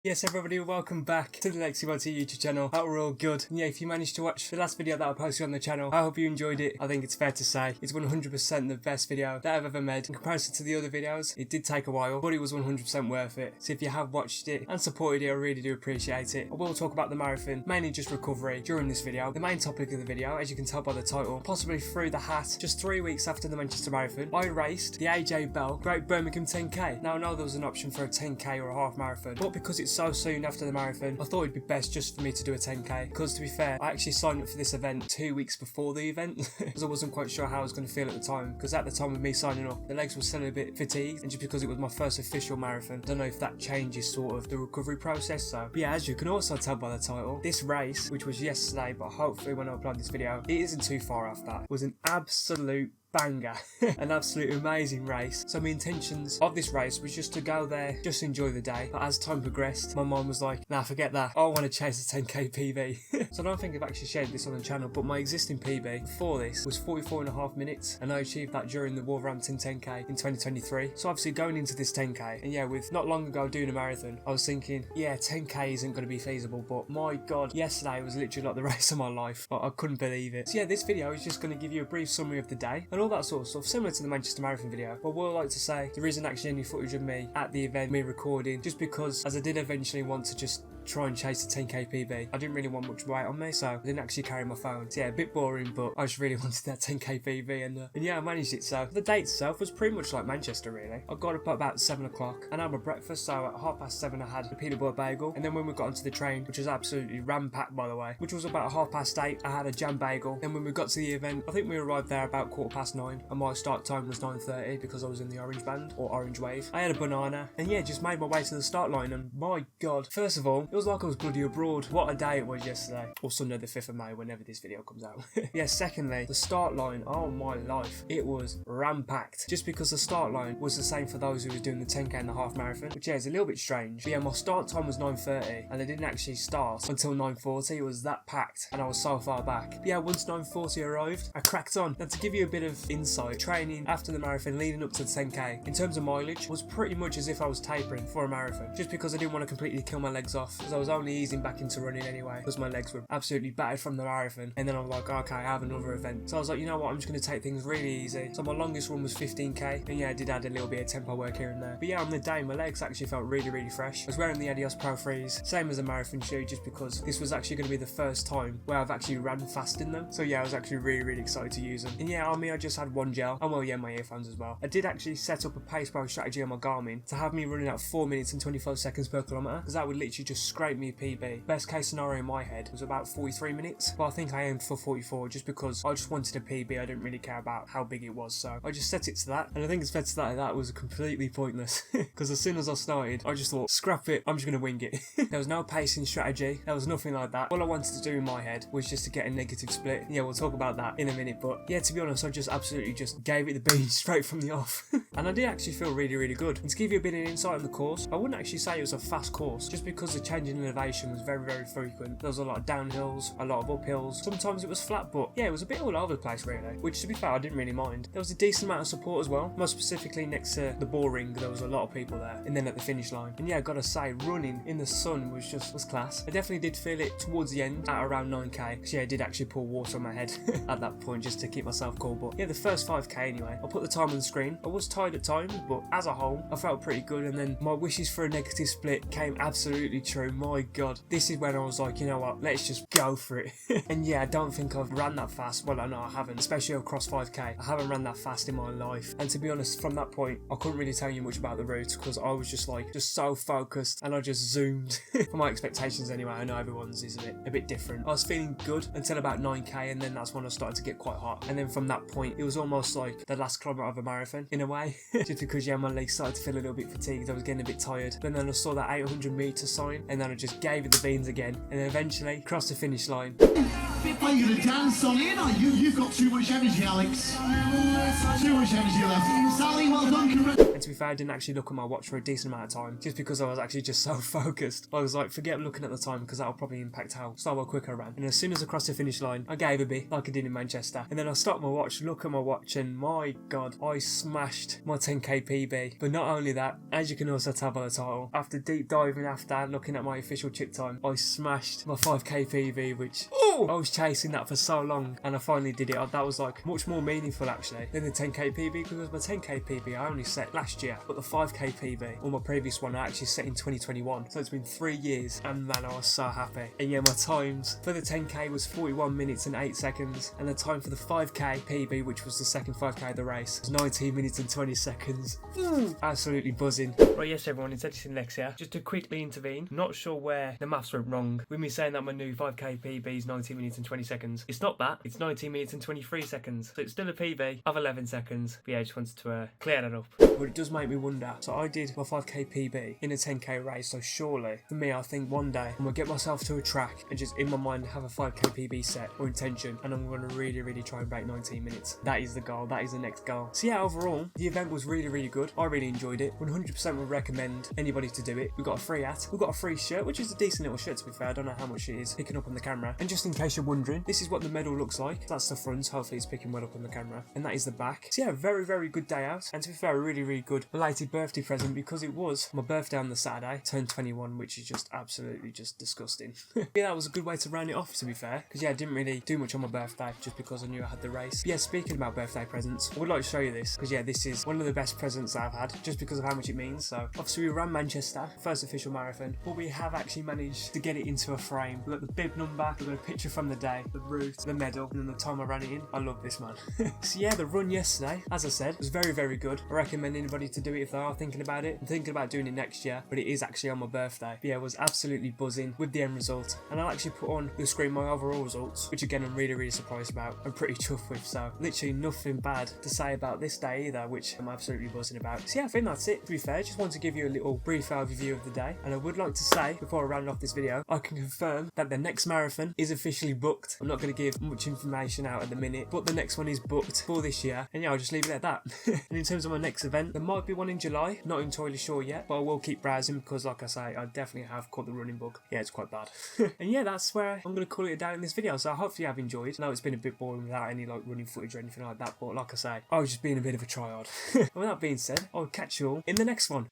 Yes everybody, welcome back to the LexiiYT YouTube channel. Hope we're all good. And yeah, if you managed to watch the last video that I posted on the channel, I hope you enjoyed it. I think it's fair to say it's 100% the best video that I've ever made. In comparison to the other videos, it did take a while, but it was 100% worth it. So if you have watched it and supported it, I really do appreciate it. I will talk about the marathon, mainly just recovery, during this video. The main topic of the video, as you can tell by the title, possibly through the hat, just 3 weeks after the Manchester Marathon, I raced the AJ Bell Great Birmingham 10K. Now I know there was an option for a 10K or a half marathon, but because it's so soon after the marathon, I thought it'd be best just for me to do a 10K, because to be fair, I actually signed up for this event 2 weeks before the event because I wasn't quite sure how I was going to feel at the time, because at the time of me signing up, the legs were still a bit fatigued, and just because it was my first official marathon, I don't know if that changes sort of the recovery process. So but yeah, as you can also tell by the title, this race, which was yesterday, but hopefully when I upload this video it isn't too far off that, was an absolute banger. An absolute amazing race. So my intentions of this race was just to go there, just enjoy the day, but as time progressed, my mind was like, nah, forget that, I want to chase a 10k PB. So I don't think I've actually shared this on the channel, but my existing PB before this was 44.5 minutes, and I achieved that during the Wolverhampton 10k in 2023. So obviously going into this 10k, and yeah, with not long ago doing a marathon, I was thinking, yeah, 10k isn't going to be feasible, but my god, yesterday was literally like the race of my life. I couldn't believe it. So yeah, this video is just going to give you a brief summary of the day and all that sort of stuff, similar to the Manchester Marathon video. But what I like to say, there isn't actually any footage of me at the event, me recording, just because as I did eventually want to just try and chase the 10k PB, I didn't really want much weight on me, so I didn't actually carry my phone. So yeah, a bit boring, but I just really wanted that 10k PB, and yeah, I managed it. So the date itself was pretty much like Manchester really. I got up at about 7 o'clock and had my breakfast, so at 7:30 I had a peanut butter bagel, and then when we got onto the train, which was absolutely ram-packed by the way, which was about 8:30, I had a jam bagel. Then when we got to the event, I think we arrived there about 9:15, and my start time was 9:30 because I was in the orange band, or orange wave. I had a banana, and yeah, just made my way to the start line, and my god, first of all, it was like I was bloody abroad. What a day it was yesterday, or Sunday the 5th of May, whenever this video comes out. Yeah, secondly, the start line, oh my life, it was ram-packed, just because the start line was the same for those who were doing the 10k and the half marathon, which yeah, is a little bit strange. But yeah, my start time was 9:30, and they didn't actually start until 9:40. It was that packed, and I was so far back. But yeah, once 9:40 arrived, I cracked on. Now to give you a bit of insight, training after the marathon leading up to the 10k, in terms of mileage, was pretty much as if I was tapering for a marathon, just because I didn't want to completely kill my legs off, because I was only easing back into running anyway, because my legs were absolutely battered from the marathon. And then I was like, okay, I have another event, so I was like, you know what, I'm just going to take things really easy. So my longest run was 15k, and yeah, I did add a little bit of tempo work here and there. But yeah, on the day, my legs actually felt really fresh. I was wearing the Adios Pro 3s, same as a marathon shoe, just because this was actually going to be the first time where I've actually ran fast in them. So yeah, I was actually really excited to use them. And yeah, on me, I just had one gel, and well, yeah, my earphones as well. I did actually set up a pace pro strategy on my Garmin to have me running at 4 minutes and 25 seconds per kilometre, because that would literally just scrape me a PB. Best case scenario in my head was about 43 minutes, but I think I aimed for 44 just because I just wanted a PB. I didn't really care about how big it was, so I just set it to that. And I think it's fair to say that was completely pointless, because as soon as I started, I just thought, scrap it, I'm just going to wing it. There was no pacing strategy, there was nothing like that. All I wanted to do in my head was just to get a negative split. Yeah, we'll talk about that in a minute, but yeah, to be honest, I just absolutely just gave it the beans straight from the off. And I did actually feel really good. And to give you a bit of insight on the course, I wouldn't actually say it was a fast course, just because the change in elevation was very frequent. There was a lot of downhills, a lot of uphills, sometimes it was flat, but yeah, it was a bit all over the place really, which to be fair, I didn't really mind. There was a decent amount of support as well, more specifically next to the ball ring, there was a lot of people there, and then at the finish line. And yeah, I gotta say, running in the sun was class. I definitely did feel it towards the end at around 9k, because yeah, I did actually pour water on my head at that point just to keep myself cool. But yeah, the first 5k anyway, I'll put the time on the screen. I was tired at times, but as a whole, I felt pretty good. And then my wishes for a negative split came absolutely true. My god, this is when I was like, you know what, let's just go for it. And yeah, I don't think I've ran that fast. Well, I know I haven't, especially across 5k. I haven't ran that fast in my life. And to be honest, from that point, I couldn't really tell you much about the route, because I was just so focused, and I just zoomed. For my expectations anyway, I know everyone's is a bit different. I was feeling good until about 9k, and then that's when I started to get quite hot. And then from that point, it was almost like the last kilometre of a marathon in a way. Just because yeah, my legs started to feel a little bit fatigued, I was getting a bit tired. But then I saw that 800 metre sign, and then I just gave it the beans again, and then eventually crossed the finish line. Are you gonna dance on in, or you've got too much energy, Alex? Too much energy left. Sally, well done. And to be fair, I didn't actually look at my watch for a decent amount of time, just because I was actually just so focused. I was like, forget looking at the time, because that'll probably impact how slow or quick I ran. And as soon as I crossed the finish line, I gave a bit, like I did in Manchester. And then I stopped my watch, look at my watch, and my god, I smashed my 10k PB. But not only that, as you can also tell by the title, after deep diving after looking at my official chip time, I smashed my 5k PB, which I was chasing that for so long, and I finally did it. That was like much more meaningful actually than the 10k PB, because my 10k PB I only set last year, but the 5k PB, or my previous one, I actually set in 2021. So it's been 3 years, and man, I was so happy. And yeah, my times for the 10k was 41 minutes and 8 seconds, and the time for the 5k PB, which was the second 5k of the race, was 19 minutes and 20 seconds. Absolutely buzzing. Right, yes everyone, it's Edison Lex here. Just to quickly intervene, not sure where the maths went wrong with me saying that my new 5k PB is 19 minutes and 20 seconds. It's not that, it's 19 minutes and 23 seconds. So it's still a PB of 11 seconds. But yeah, I just wanted to clear that up. But it does make me wonder. So I did my 5k PB in a 10k race, so surely, for me, I think one day I'm going to get myself to a track and just in my mind have a 5k PB set or intention, and I'm going to really try and break 19 minutes. That is the goal, that is the next goal. So yeah, overall, the event was really good. I really enjoyed it. 100% would recommend anybody to do it. We got a free hat, we got a free shirt, which is a decent little shirt to be fair. I don't know how much it is picking up on the camera. And just in case you're wondering, this is what the medal looks like. That's the front, hopefully it's picking well up on the camera. And that is the back. So yeah, very good day out. And to be fair, a really good belated birthday present, because it was my birthday on the Saturday, turned 21, which is just absolutely just disgusting. Yeah, that was a good way to round it off, to be fair, because yeah, I didn't really do much on my birthday just because I knew I had the race. But yeah, speaking about birthday presents, I would like to show you this, because yeah, this is one of the best presents I've had, just because of how much it means. So obviously we ran Manchester, first official marathon, but we have actually managed to get it into a frame. We've got the bib number, we've got a picture from the day, the route, the medal, and then the time I ran it in. I love this, man. So yeah, the run yesterday, as I said, was very good. I recommend anybody to do it if they are thinking about it. I'm thinking about doing it next year, but it is actually on my birthday. But yeah, I was absolutely buzzing with the end result, and I'll actually put on the screen my overall results, which again I'm really surprised about. I'm pretty chuffed with, so literally nothing bad to say about this day either, which I'm absolutely buzzing about. So yeah, I think that's it. To be fair, just want to give you a little brief overview of the day, and I would like to say before I round off this video, I can confirm that the next marathon is officially booked. I'm not going to give much information out at the minute, but the next one is booked for this year, and yeah, I'll just leave it at that. And in terms of my next event, there might be one in July, not entirely sure yet, but I will keep browsing, because like I say, I definitely have caught the running bug. Yeah, it's quite bad. And yeah, that's where I'm going to call it a day in this video, so hopefully you have enjoyed. I know it's been a bit boring without any like running footage or anything like that, but like I say, I was just being a bit of a tryhard. And with that being said, I'll catch you all in the next one.